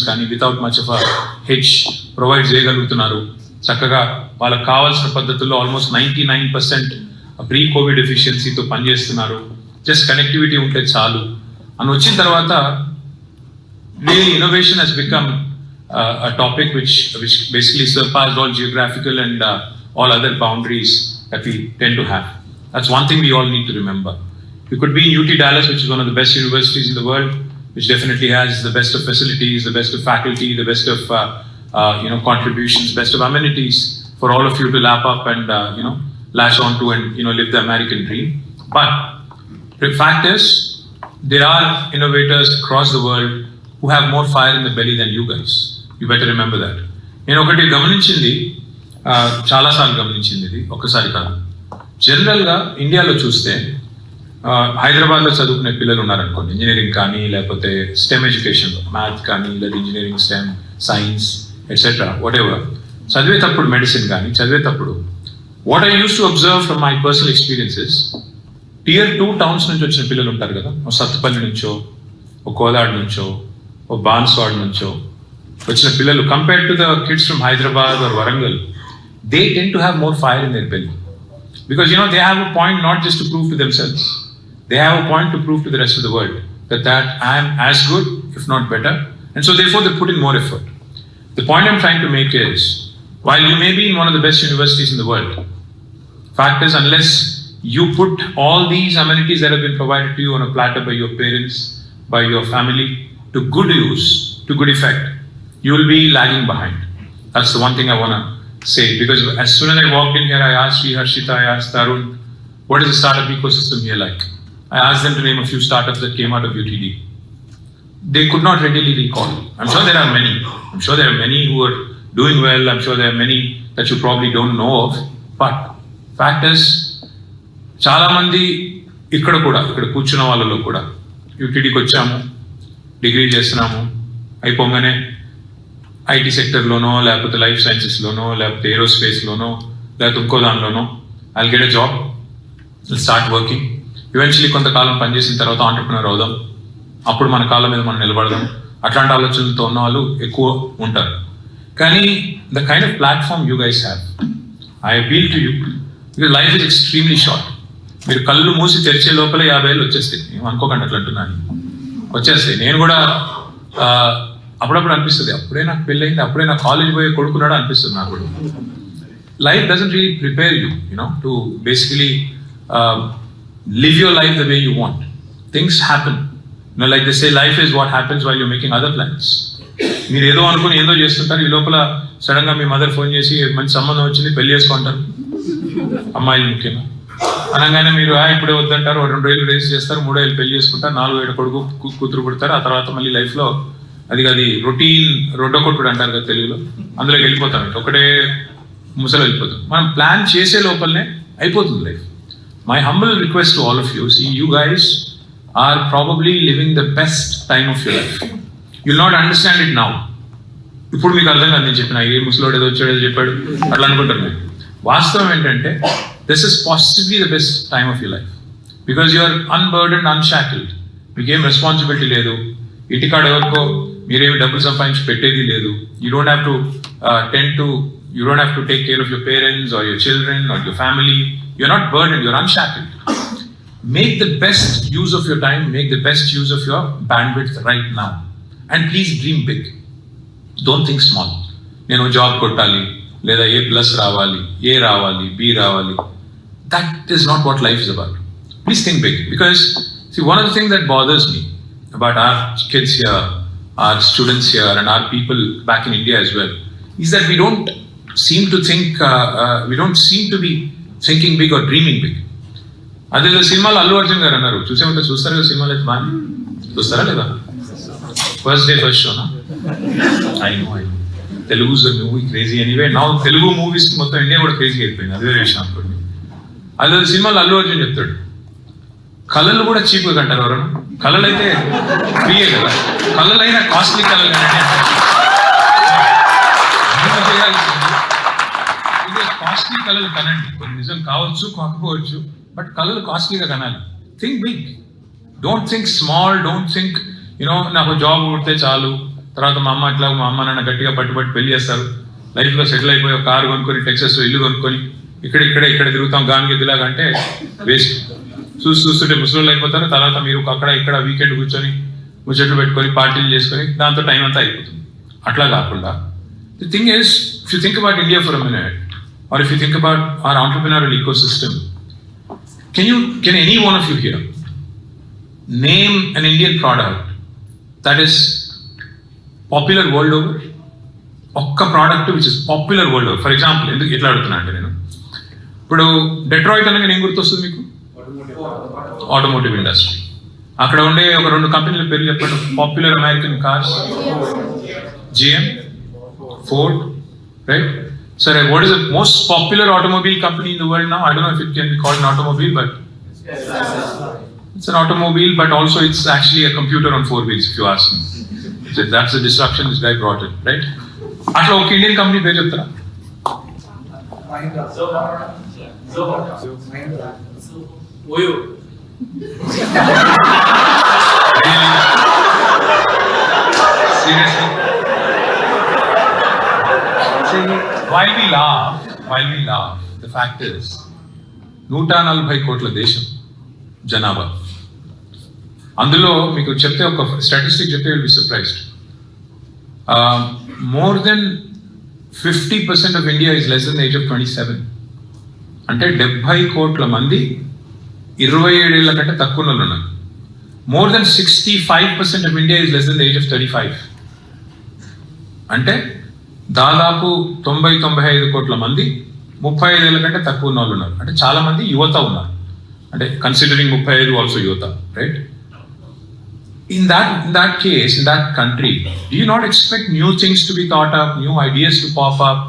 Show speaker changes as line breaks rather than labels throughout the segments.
కానీ without much of H provide చేయగలుగుతున్నారు. చక్కగా వాళ్ళకి కావాల్సిన పద్ధతుల్లో ఆల్మోస్ట్ 99% ప్రీ కోవిడ్ ఎఫిషియన్సీతో పనిచేస్తున్నారు. జస్ట్ కనెక్టివిటీ ఉంటే చాలు అని వచ్చిన తర్వాత really innovation has become a topic which basically surpassed all geographical and all other boundaries that we tend to have. That's one thing we all need to remember. You could be in UT Dallas, which is one of the best universities in the world, which definitely has the best of facilities, the best of faculty, the best of contributions, best of amenities for all of you to lap up and latch on to and live the American dream. But the fact is, there are innovators across the world who have more fire in the belly than you guys. You better remember that. నేను ఒకటి గమనించింది, చాలాసార్లు గమనించింది, ఇది ఒక్కసారి కాదు. జనరల్గా ఇండియాలో చూస్తే హైదరాబాద్లో చదువుకునే పిల్లలు ఉన్నారనుకోండి, ఇంజనీరింగ్ కానీ లేకపోతే స్టెమ్ ఎడ్యుకేషన్లో మ్యాథ్ కానీ లేదా engineering, stem, science etcetera what ever చదివేటప్పుడు, మెడిసిన్ కానీ చదివేటప్పుడు what I use to observe from my personal experiences, Tier 2 towns నుంచి వచ్చిన పిల్లలు ఉంటారు కదా, ఓ సత్తుపల్లి నుంచో, ఓ కోదాడ్ నుంచో, ఓ బాన్స్వాడ్ నుంచో వచ్చిన పిల్లలు compared to the kids from Hyderabad or Warangal, they tend to have more fire in their belly because they have a point not just to prove to themselves, they have a point to prove to the rest of the world that I am as good if not better, and so therefore they put in more effort. The point I'm trying to make is, while you may be in one of the best universities in the world, fact is, unless you put all these amenities that have been provided to you on a platter by your parents, by your family, to good use, to good effect, you will be lagging behind. That's the one thing I want to say, because as soon as I walked in here, I asked Sri Harshita, I asked Tarun, what is the startup ecosystem here like? I asked them to name a few startups that came out of UTD. They could not readily recall. I'm sure there are many. I'm sure there are many who are doing well. I'm sure there are many that you probably don't know of. But fact is, చాలా మంది ఇక్కడ కూర్చున్న వాళ్ళలో కూడా యూటీడీకి వచ్చాము, degree చేస్తున్నాము, అయిపోగానే IT సెక్టర్లోనో లేకపోతే లైఫ్ సైన్సెస్లోనో లేకపోతే ఏరోస్పేస్లోనో లేకపోతే ఇంకో దానిలోనో I'll get a job, start working, eventually కొంతకాలం పనిచేసిన తర్వాత ఆంటర్ప్రినర్ అవుదాం, అప్పుడు మన కాళ్ళ మీద మనం నిలబడదాం, అట్లాంటి ఆలోచనలతో ఉన్న వాళ్ళు ఎక్కువ ఉంటారు. కానీ the kind of platform you guys have, I appeal to you, because life is extremely short. మీరు కళ్ళు మూసి తెరిచే లోపల 50 ఏళ్ళు వచ్చేస్తాయి. నేను అనుకోకండి అట్లా అంటున్నాను, వచ్చేస్తాయి. నేను కూడా అప్పుడప్పుడు అనిపిస్తుంది, అప్పుడే నాకు పెళ్ళయింది, అప్పుడే నాకు కాలేజ్ పోయి కొడుకున్నాడు అనిపిస్తుంది నాకు కూడా. Life doesn't really prepare you to basically live your life the way you want. Things happen. Like they say, life is what happens while you're making other plans. మీరు ఏదో అనుకుని ఏదో చేస్తుంటారు, ఈ లోపల సడన్ గా మీ మదర్ ఫోన్ చేసి మంచి సంబంధం వచ్చింది, పెళ్లి చేసుకుంటారు, అమ్మాయిలు ముఖ్యంగా అనగానే మీరు ఇప్పుడే వద్దంటారు, 2 ఏళ్ళు రేస్ చేస్తారు, 3 ఏళ్ళు పెళ్లి చేసుకుంటారు, 4 ఏళ్ళు కొడుకు కూతురు పుడతారు. ఆ తర్వాత మళ్ళీ లైఫ్ లో అది రొటీన్ రొడ్డకొట్టుడు అంటారు కదా తెలుగులో, అందులోకి వెళ్ళిపోతాం, ఒకటే ముసలు వెళ్ళిపోతాం. మనం ప్లాన్ చేసే లోపలనే అయిపోతుంది life. My humble request to all of you, see, you guys are probably living the best time of your life. You'll not understand it now. ఇప్పుడు మీకు అర్థం కాదు నేను చెప్పిన, ఏ ముసలోడు ఏదో వచ్చాడో చెప్పాడు అట్లా అనుకుంటారు మీరు. వాస్తవం ఏంటంటే this is possibly the best time of your life, because you're unburden, unshackled. మీకేం రెస్పాన్సిబిలిటీ లేదు, ఇంటికాడ ఎవరికో మీరేమి డబ్బులు సంపాదించి పెట్టేది లేదు. You don't have to take care of your parents or your children or your family. You're not burdened, you're unshackled. Make the best use of your time, make the best use of your bandwidth right now. And please dream big. Don't think small. Nenu job kottali, leda A+ రావాలి, A రావాలి, B రావాలి. That is not what life is about. Please think big. Because, see, one of the things that bothers me about our kids here, our students here, and our people back in India as well, is that we don't seem to be thinking big or dreaming big. అదే సినిమాలో అల్లు అర్జున్ గారు అన్నారు, చూసామంటే చూస్తారు కదా సినిమాలు, అయితే బాగా చూస్తారా లేదా? ఫస్ట్ డే ఫస్ట్ షోనా? I know Telugu movie crazy anyway. నా తెలుగు మూవీస్ మొత్తం ఇండియా కూడా క్రేజీ అయిపోయింది, అదే విషయం అనుకోండి. అదే సినిమాలో అల్లు అర్జున్ చెప్తాడు, కళలు కూడా చీప్గా కంటారు ఎవరన్నా? కళలు అయితే ఫ్రీయే కదా, కళలైనా కాస్ట్లీ కళలు కాస్ట్లీ కళలు కనండి. కొన్ని నిజం కావచ్చు, కాకపోవచ్చు, బట్ కళలు కాస్ట్లీగా కనాలి. Think big, don't think small, don't think నాకు జాబ్ కొడితే చాలు, తర్వాత మా అమ్మ నాన్న గట్టిగా పట్టుబట్టి పెళ్లి చేస్తారు, లైఫ్లో సెటిల్ అయిపోయి ఒక కారు కొనుక్కొని టెక్సస్ ఇల్లు కొనుక్కొని ఇక్కడ తిరుగుతాం గానిగిద్దులాగా అంటే వేస్ట్. చూస్తుంటే ముసలోళ్ళు అయిపోతారు. తర్వాత మీరు అక్కడ ఇక్కడ వీకెండ్ కూర్చొని ముచ్చట్లు పెట్టుకొని పార్టీలు చేసుకొని దాంతో టైం అంతా అయిపోతుంది. అట్లా కాకుండా the thing is, if you think about India for a minute, or if you think about our entrepreneurial ecosystem, can any one of you here name an Indian product that is popular world over? ఒక్క product which is popular world over. For example ఎందుకు ఎట్లా అడుగుతున్నా అంటే, నేను ఇప్పుడు Detroit అనగా ఏం గుర్తొస్తుంది మీకు? Automotive industry. అక్కడ ఉండే ఒక 2 కంపెనీల పేర్లు చెప్పండి. Popular American cars, GM, Ford, right? Sir, what is the most popular automobile company in the world now? I don't know if it can be called an automobile, but it's an automobile, but also it's actually a computer on 4 wheels, if you ask me. So that's the disruption this guy brought in, right? అట్లా ఒక Indian company పేరు చెప్తారా? Seriously? While we laugh, the fact is, 140 కోట్ల దేశం జనాభా. అందులో మీకు చెప్తే ఒక స్టాటిస్టిక్ చెప్తే will be surprised. More than 50% of India is less than the age of 27. అంటే 70 కోట్ల మంది 27 ఏళ్ల కంటే తక్కువ వాళ్ళు ఉన్నారు. More than 65% of India is less than the age of 35. అంటే దాదాపు 90-95 కోట్ల మంది 35 ఏళ్ల కంటే తక్కువ ఉన్న వాళ్ళు ఉన్నారు. అంటే చాలా మంది యువత ఉన్నారు. అంటే కన్సిడరింగ్ 35 ఆల్సో యువత, right? In that case, in that country, do you not expect new things to be thought up, new ideas to pop up,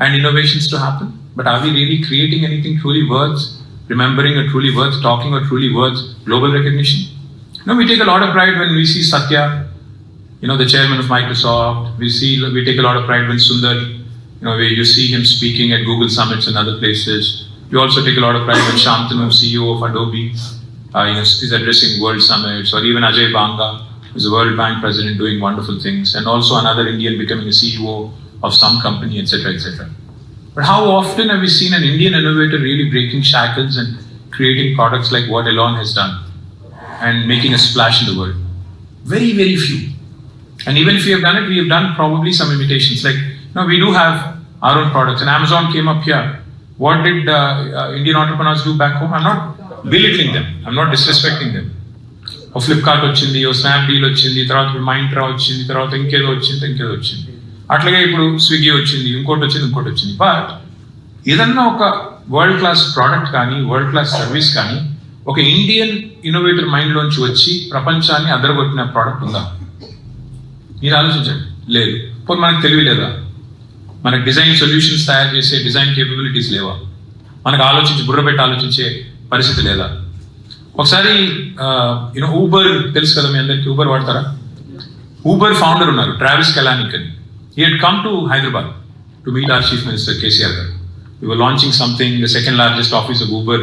and innovations to happen? But are we really creating anything truly worth remembering, or truly worth talking, or truly worth global recognition? No, we take a lot of pride when we see Satya, the chairman of Microsoft. We take a lot of pride when Sundar, where you see him speaking at Google summits and other places. You also take a lot of pride when Shantanu, CEO of Adobe, is addressing world summits, or even Ajay Banga, who's a World Bank president doing wonderful things, and also another Indian becoming a CEO of some company, etc., etc. But how often have we seen an Indian innovator really breaking shackles and creating products like what Elon has done and making a splash in the world? Very, very few. And even if we have done it, we have done probably some imitations. Like, we do have our own products, and Amazon came up here. What did Indian entrepreneurs do back home? I'm not belittling them, I'm not disrespecting them. ఓ ఫ్లిప్కార్ట్ వచ్చింది, ఓ Snapdeal వచ్చింది, తర్వాత మైంట్రా వచ్చింది, తర్వాత ఇంకేదో వచ్చింది. అట్లాగే ఇప్పుడు స్విగ్గీ వచ్చింది, ఇంకోటి వచ్చింది. బట్ ఏదన్నా ఒక వరల్డ్ క్లాస్ ప్రోడక్ట్ కానీ, వరల్డ్ క్లాస్ సర్వీస్ కానీ ఒక ఇండియన్ ఇన్నోవేటర్ మైండ్లోంచి వచ్చి ప్రపంచాన్ని అదరగొట్టిన ప్రోడక్ట్ ఉందా? మీరు ఆలోచించండి. లేదు. పోనీ మనకు తెలివి లేదా? మనకు డిజైన్ సొల్యూషన్స్ తయారు చేసే డిజైన్ కేపబిలిటీస్ లేవా? మనకు బుర్ర పెట్టి ఆలోచించే పరిస్థితి లేదా? ఒకసారి ఊబర్ తెలుసు కదా మీ అందరికీ, ఊబర్ వాడతారా? ఊబర్ ఫౌండర్ ఉన్నారు, ట్రావిస్ కెలానిక్ అని. He had come to Hyderabad to meet our chief minister KCR గారు. We were launching something, the second largest office of Uber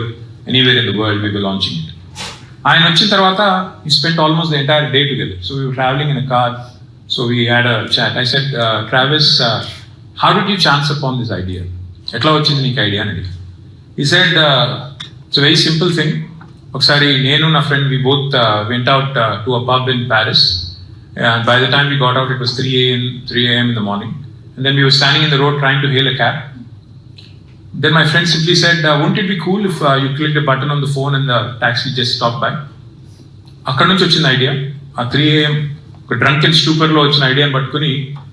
anywhere in the world, we were launching it. ఆయన వచ్చిన తర్వాత he spent almost the entire day together. So we were traveling in a car, so we had a chat. I said, Travis, how did you chance upon this idea? ఎట్లా వచ్చింది నీకు idea అని. He said, it's a very simple thing. ఒకసారి నేను నా friend we both went out to a pub in Paris, and by the time we got out it was 3 a.m. in the morning, and then we were standing in the road trying to hail a cab. Then my friend simply said, wouldn't it be cool if you clicked a button on the phone and the taxi just stopped by? అక్కడ నుంచి వచ్చిన idea, ఆ 3 a.m. ఒక drunken స్టూపర్లో వచ్చిన ఐడియాని పట్టుకుని